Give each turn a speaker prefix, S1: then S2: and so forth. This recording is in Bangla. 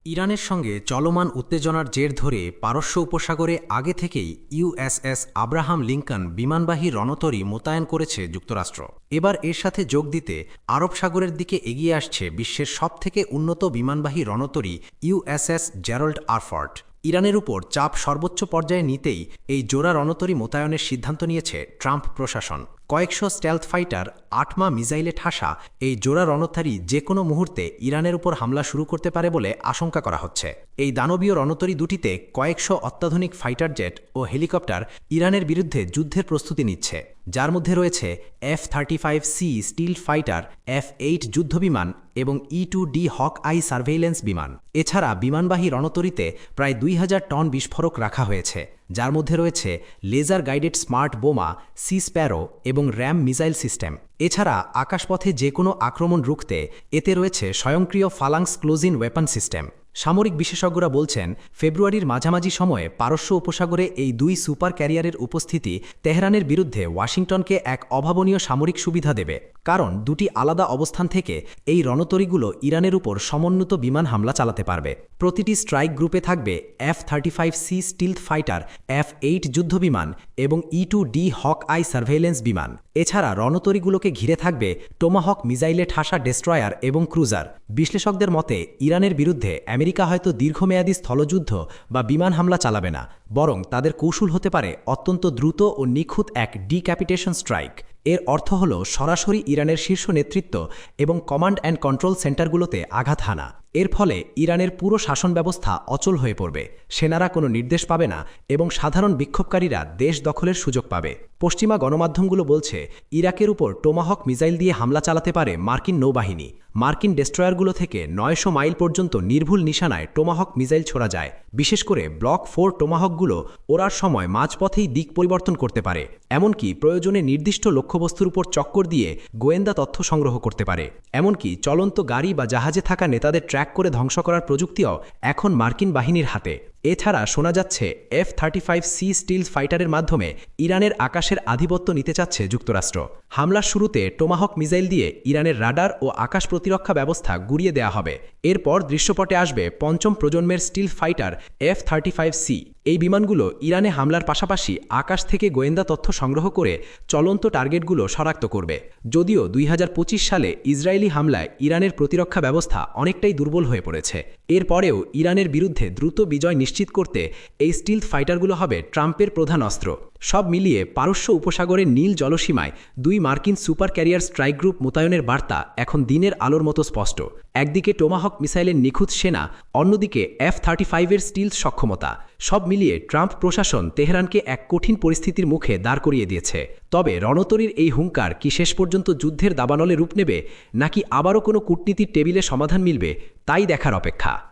S1: ইরানের সঙ্গে চলমান উত্তেজনার জের ধরে পারস্য উপসাগরে আগে থেকেই ইউএসএস আব্রাহাম লিঙ্কন বিমানবাহী রণতরী মোতায়েন করেছে যুক্তরাষ্ট্র। এবার এর সাথে যোগ দিতে আরব সাগরের দিকে এগিয়ে আসছে বিশ্বের সবথেকে উন্নত বিমানবাহী রণতরী ইউএসএস জেরাল্ড আর ফোর্ড। ইরানের উপর চাপ সর্বোচ্চ পর্যায়ে নিতেই এই জোড়া রণতরী মোতায়েনের সিদ্ধান্ত নিয়েছে ট্রাম্প প্রশাসন। কয়েকশো স্টেলথ ফাইটার ৮ মিসাইলে ঠাসা এই জোড়া রণতরী যে কোনো মুহূর্তে ইরানের উপর হামলা শুরু করতে পারে বলে আশঙ্কা করা হচ্ছে। এই দানবীয় রণতরী দুটিতে কয়েকশো অত্যাধুনিক ফাইটার জেট ও হেলিকপ্টার ইরানের বিরুদ্ধে যুদ্ধের প্রস্তুতি নিচ্ছে, যার মধ্যে রয়েছে F-35C স্টিল ফাইটার, F-8 যুদ্ধবিমান এবং E-2D হক আই সার্ভেইলেন্স বিমান। এছাড়া বিমানবাহী রণতরীতে প্রায় ২০০০ টন বিস্ফোরক রাখা হয়েছে, যার মধ্যে রয়েছে লেজার গাইডেড স্মার্ট বোমা, সি স্প্যারো এবং র্যাম মিসাইল সিস্টেম। এছাড়া আকাশপথে যে কোনো আক্রমণ রুখতে এতে রয়েছে স্বয়ংক্রিয় ফালাংস ক্লোজিন ওয়েপন সিস্টেম। সামরিক বিশেষজ্ঞরা বলছেন, ফেব্রুয়ারির মাঝামাঝি সময়ে পারস্য উপসাগরে এই দুই সুপার ক্যারিয়ারের উপস্থিতি তেহরানের বিরুদ্ধে ওয়াশিংটনকে এক অভাবনীয় সামরিক সুবিধা দেবে, কারণ দুটি আলাদা অবস্থান থেকে এই রণতরীগুলো ইরানের উপর সমন্বিত বিমান হামলা চালাতে পারবে। প্রতিটি স্ট্রাইক গ্রুপে থাকবে F-35C স্টিলথ ফাইটার, F-8 যুদ্ধবিমান এবং E-2D হক আই সার্ভেইলেন্স বিমান। এছাড়া রণতরীগুলোকে ঘিরে থাকবে টোমাহক মিসাইলে ঠাসা ডেস্ট্রয়ার এবং ক্রুজার। বিশ্লেষকদের মতে ইরানের বিরুদ্ধে আমেরিকা হয়তো দীর্ঘমেয়াদী স্থলযুদ্ধ বা বিমান হামলা চালাবে না, বরং তাদের কৌশল হতে পারে অত্যন্ত দ্রুত ও নিখুঁত এক ডিক্যাপিটেশন স্ট্রাইক। এর অর্থ হল সরাসরি ইরানের শীর্ষ নেতৃত্ব এবং কমান্ড অ্যান্ড কন্ট্রোল সেন্টারগুলোতে আঘাত হানা। এর ফলে ইরানের পুরো শাসন ব্যবস্থা অচল হয়ে পড়বে, সেনারা কোনো নির্দেশ পাবে না এবং সাধারণ বিক্ষোভকারীরা দেশ দখলের সুযোগ পাবে। পশ্চিমা গণমাধ্যমগুলো বলছে, ইরাকের উপর টোমাহক মিসাইল দিয়ে হামলা চালাতে পারে মার্কিন নৌবাহিনী। মার্কিন ডেস্ট্রয়ারগুলো থেকে ৯০০ মাইল পর্যন্ত নির্ভুল নিশানায় টোমাহক মিসাইল ছোড়া যায়। বিশেষ করে ব্লক 4 টোমাহকগুলো ওড়ার সময় মাঝপথেই দিক পরিবর্তন করতে পারে, এমনকি প্রয়োজনে নির্দিষ্ট লক্ষ্যবস্তুর উপর চক্কর দিয়ে গোয়েন্দা তথ্য সংগ্রহ করতে পারে। এমনকি চলন্ত গাড়ি বা জাহাজে থাকা নেতাদের ট্র্যাক করে ধ্বংস করার প্রযুক্তিও এখন মার্কিন বাহিনীর হাতে। এছাড়া শোনা যাচ্ছে F-35C স্টিল ফাইটারের মাধ্যমে ইরানের আকাশের আধিপত্য নিতে চাচ্ছে যুক্তরাষ্ট্র। হামলার শুরুতে টোমাহক মিসাইল দিয়ে ইরানের রাডার ও আকাশ প্রতিরক্ষা ব্যবস্থা গুড়িয়ে দেওয়া হবে। এরপর দৃশ্যপটে আসবে পঞ্চম প্রজন্মের স্টিল ফাইটার F-35C। এই বিমানগুলো ইরানে হামলার পাশাপাশি আকাশ থেকে গোয়েন্দা তথ্য সংগ্রহ করে চলন্ত টার্গেটগুলো শনাক্ত করবে। যদিও ২০২৫ সালে ইসরায়েলি হামলায় ইরানের প্রতিরক্ষা ব্যবস্থা অনেকটাই দুর্বল হয়ে পড়েছে, এরপরেও ইরানের বিরুদ্ধে দ্রুত বিজয় নিশ্চিত করতে এই স্টিলথ ফাইটারগুলো হবে ট্রাম্পের প্রধান অস্ত্র। সব মিলিয়ে পারস্য উপসাগরের নীল জলসীমায় দুই মার্কিন সুপার ক্যারিয়ার স্ট্রাইক গ্রুপ মোতায়েনের বার্তা এখন দিনের আলোর মতো স্পষ্ট। একদিকে টোমাহক মিসাইলের নিখুঁত সেনা, অন্যদিকে F-35 স্টিলথ সক্ষমতা। সব মিলিয়ে ট্রাম্প প্রশাসন তেহরানকে এক কঠিন পরিস্থিতির মুখে দাঁড় করিয়ে দিয়েছে। তবে রণতরীর এই হুঙ্কার কি শেষ পর্যন্ত যুদ্ধের দাবানলে রূপ নেবে, নাকি আবারও কোনো কূটনীতির টেবিলে সমাধান মিলবে, তাই দেখার অপেক্ষা।